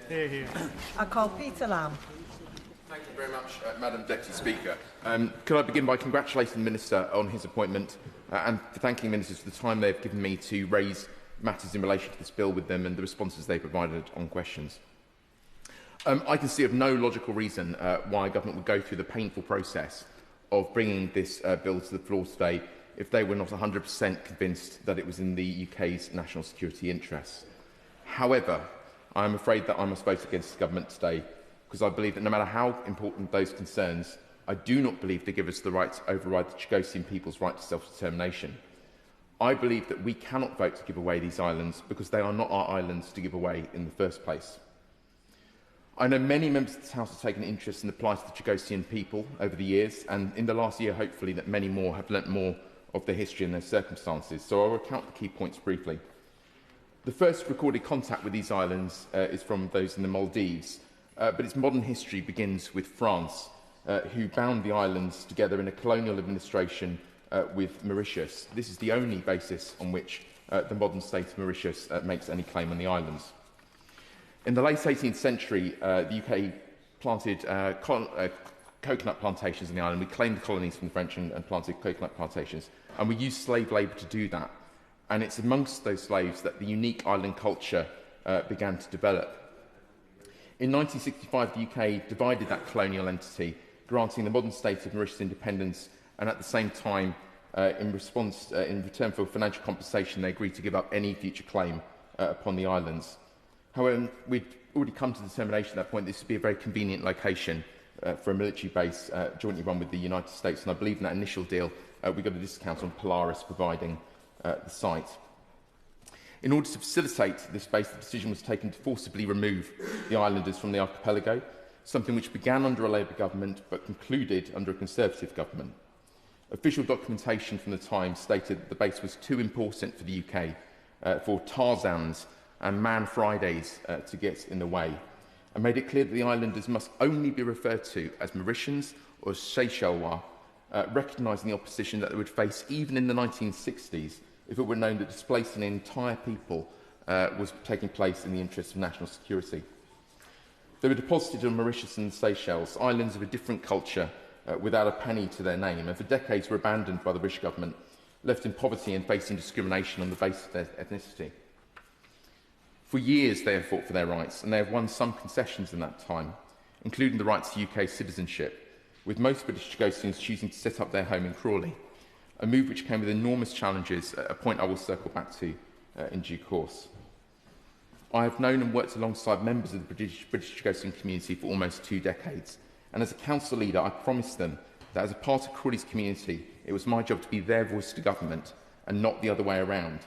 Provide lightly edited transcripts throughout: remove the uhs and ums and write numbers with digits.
Hear, hear. I call Peter Lamb. Thank you very much, Madam Deputy Speaker. Could I begin by congratulating the Minister on his appointment and for thanking ministers for the time they've given me to raise matters in relation to this bill with them and the responses they provided on questions. I can see of no logical reason why government would go through the painful process of bringing this bill to the floor today if they were not 100% convinced that it was in the UK's national security interests. However, I am afraid that I must vote against the government today because I believe that no matter how important those concerns, I do not believe they give us the right to override the Chagossian people's right to self-determination. I believe that we cannot vote to give away these islands because they are not our islands to give away in the first place. I know many members of this House have taken an interest in the plight of the Chagossian people over the years, and in the last year, hopefully, that many more have learnt more of their history and their circumstances, so I'll recount the key points briefly. The first recorded contact with these islands is from those in the Maldives, but its modern history begins with France, who bound the islands together in a colonial administration with Mauritius. This is the only basis on which the modern state of Mauritius makes any claim on the islands. In the late 18th century, the UK planted coconut plantations on the island. We claimed the colonies from the French and planted coconut plantations, and we used slave labour to do that. And it's amongst those slaves that the unique island culture began to develop. In 1965, the UK divided that colonial entity, granting the modern state of Mauritius independence, and at the same time, in return for financial compensation, they agreed to give up any future claim upon the islands. However, we'd already come to the determination at that point this would be a very convenient location for a military base jointly run with the United States, and I believe in that initial deal we got a discount on Polaris providing the site. In order to facilitate this base, the decision was taken to forcibly remove the islanders from the archipelago, something which began under a Labour government but concluded under a Conservative government. Official documentation from the time stated that the base was too important for the UK for Tarzans and Man Fridays to get in the way, and made it clear that the islanders must only be referred to as Mauritians or Seychellois, recognising the opposition that they would face even in the 1960s if it were known that displacing an entire people was taking place in the interests of national security. They were deposited on Mauritius and the Seychelles, islands of a different culture without a penny to their name, and for decades were abandoned by the British government, left in poverty and facing discrimination on the basis of their ethnicity. For years they have fought for their rights, and they have won some concessions in that time, including the right to UK citizenship, with most British Chagossians choosing to set up their home in Crawley, a move which came with enormous challenges, a point I will circle back to in due course. I have known and worked alongside members of the British Chagossian community for almost 2 decades, and as a council leader I promised them that as a part of Crawley's community it was my job to be their voice to government and not the other way around.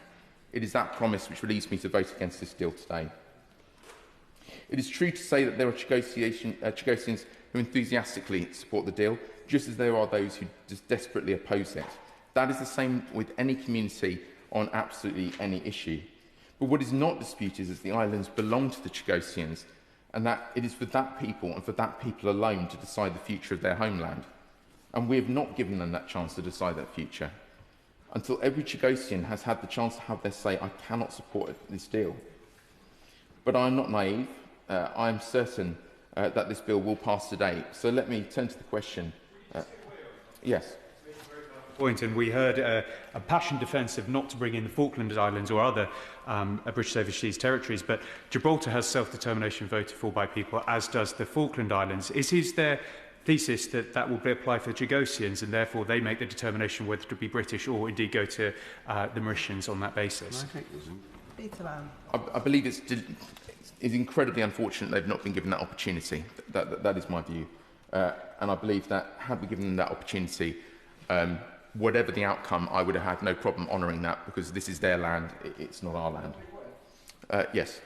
It is that promise which leads me to vote against this deal today. It is true to say that there are Chagossians who enthusiastically support the deal, just as there are those who just desperately oppose it. That is the same with any community on absolutely any issue. But what is not disputed is that the islands belong to the Chagossians, and that it is for that people and for that people alone to decide the future of their homeland. And we have not given them that chance to decide that future. Until every Chagossian has had the chance to have their say, I cannot support this deal. But I am not naive. I am certain that this bill will pass today. So let me turn to the question. Yes. Point, and we heard a passionate defence of not to bring in the Falkland Islands or other British overseas territories, but Gibraltar has self-determination voted for by people, as does the Falkland Islands. Is their thesis that that will apply for the Chagossians, and therefore they make the determination whether to be British or indeed go to the Mauritians on that basis? I believe it's incredibly unfortunate they've not been given that opportunity. That is my view. And I believe that had we given them that opportunity, whatever the outcome, I would have had no problem honouring that, because this is their land, it's not our land. Yes.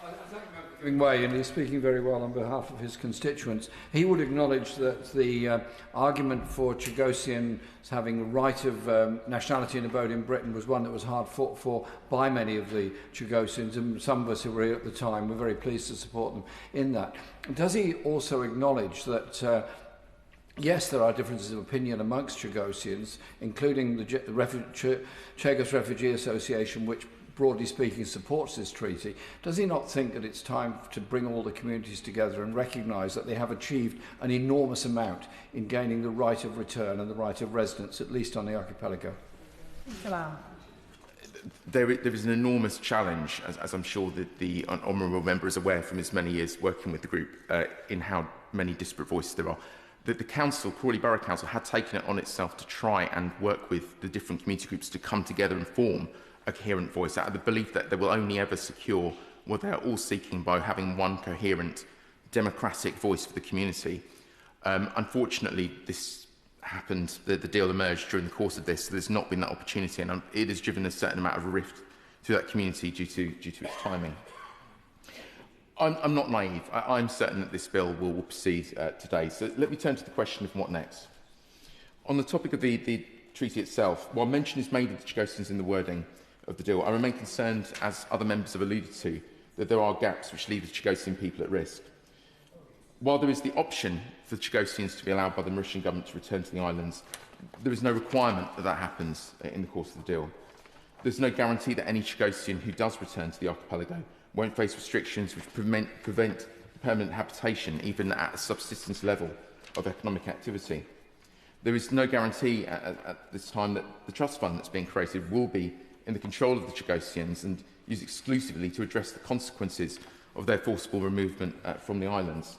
I thank you for giving way, and he's speaking very well on behalf of his constituents. He would acknowledge that the argument for Chagossians having a right of nationality and abode in Britain was one that was hard fought for by many of the Chagossians, and some of us who were here at the time were very pleased to support them in that. Does he also acknowledge that yes, there are differences of opinion amongst Chagossians, including the Chagos Refugee Association, which broadly speaking, supports this treaty, does he not think that it's time to bring all the communities together and recognise that they have achieved an enormous amount in gaining the right of return and the right of residence, at least on the archipelago? There is an enormous challenge, as I'm sure that the honourable member is aware from his many years working with the group, in how many disparate voices there are. That the council, Crawley Borough Council, had taken it on itself to try and work with the different community groups to come together and form a coherent voice, out of the belief that they will only ever secure what they are all seeking by having one coherent democratic voice for the community. Unfortunately, this happened, the deal emerged during the course of this, so there's not been that opportunity, and it has driven a certain amount of rift through that community due to its timing. I'm not naive. I'm certain that this bill will proceed today. So let me turn to the question of what next. On the topic of the treaty itself, while mention is made of the Chagossians in the wording of the deal, I remain concerned, as other members have alluded to, that there are gaps which leave the Chagossian people at risk. While there is the option for the Chagossians to be allowed by the Mauritian government to return to the islands, there is no requirement that that happens in the course of the deal. There's no guarantee that any Chagossian who does return to the archipelago won't face restrictions which prevent permanent habitation, even at a subsistence level of economic activity. There is no guarantee at this time that the trust fund that's being created will be in the control of the Chagossians and used exclusively to address the consequences of their forcible removement from the islands.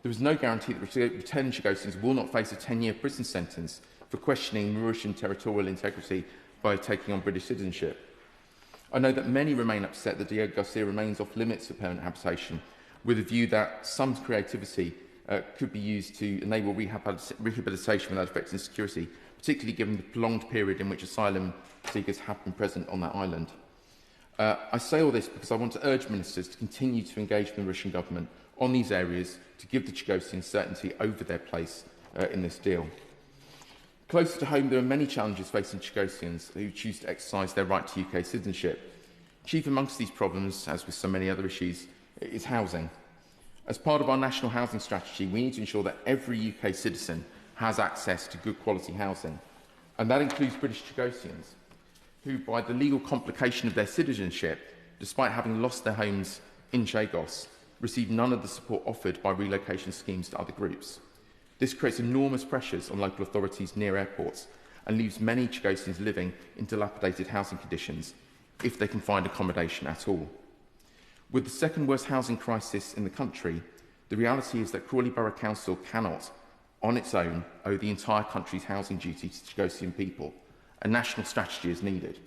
There is no guarantee that returned Chagossians will not face a 10-year prison sentence for questioning Mauritian territorial integrity by taking on British citizenship. I know that many remain upset that Garcia remains off limits for permanent habitation, with a view that some creativity could be used to enable rehabilitation without affecting security, particularly given the prolonged period in which asylum seekers have been present on that island. I say all this because I want to urge ministers to continue to engage with the Mauritian government on these areas to give the Chagossians certainty over their place in this deal. Closer to home, there are many challenges facing Chagossians who choose to exercise their right to UK citizenship. Chief amongst these problems, as with so many other issues, is housing. As part of our national housing strategy, we need to ensure that every UK citizen has access to good quality housing. And that includes British Chagossians, who, by the legal complication of their citizenship, despite having lost their homes in Chagos, receive none of the support offered by relocation schemes to other groups. This creates enormous pressures on local authorities near airports and leaves many Chagossians living in dilapidated housing conditions, if they can find accommodation at all. With the second worst housing crisis in the country, the reality is that Crawley Borough Council cannot, on its own, owe the entire country's housing duty to Chagossian people. A national strategy is needed.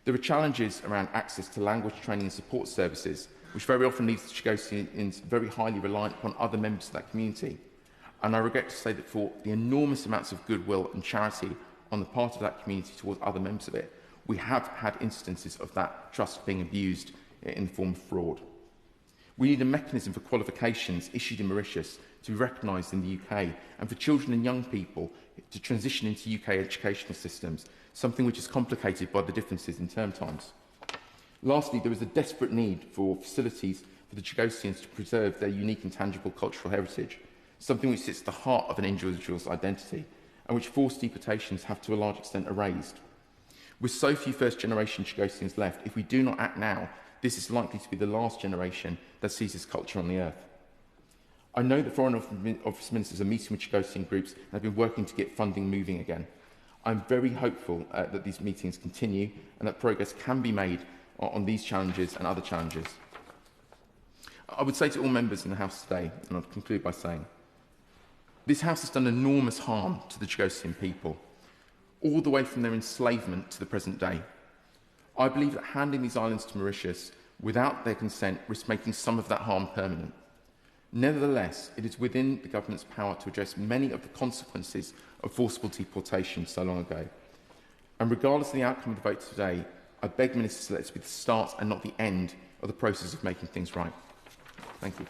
There are challenges around access to language training and support services, which very often leaves the Chagossians very highly reliant upon other members of that community. And I regret to say that for the enormous amounts of goodwill and charity on the part of that community towards other members of it, we have had instances of that trust being abused in the form of fraud. We need a mechanism for qualifications issued in Mauritius to be recognised in the UK, and for children and young people to transition into UK educational systems, something which is complicated by the differences in term times. Lastly, there is a desperate need for facilities for the Chagossians to preserve their unique and tangible cultural heritage, something which sits at the heart of an individual's identity, and which forced deportations have to a large extent erased. With so few first-generation Chagossians left, if we do not act now, this is likely to be the last generation that sees this culture on the earth. I know that Foreign Office ministers are meeting with Chagossian groups and have been working to get funding moving again. I'm very hopeful that these meetings continue and that progress can be made on these challenges and other challenges. I would say to all members in the House today, and I'll conclude by saying, this House has done enormous harm to the Chagossian people, all the way from their enslavement to the present day. I believe that handing these islands to Mauritius without their consent risks making some of that harm permanent. Nevertheless, it is within the government's power to address many of the consequences of forcible deportation so long ago. And regardless of the outcome of the vote today, I beg ministers to let this be the start and not the end of the process of making things right. Thank you.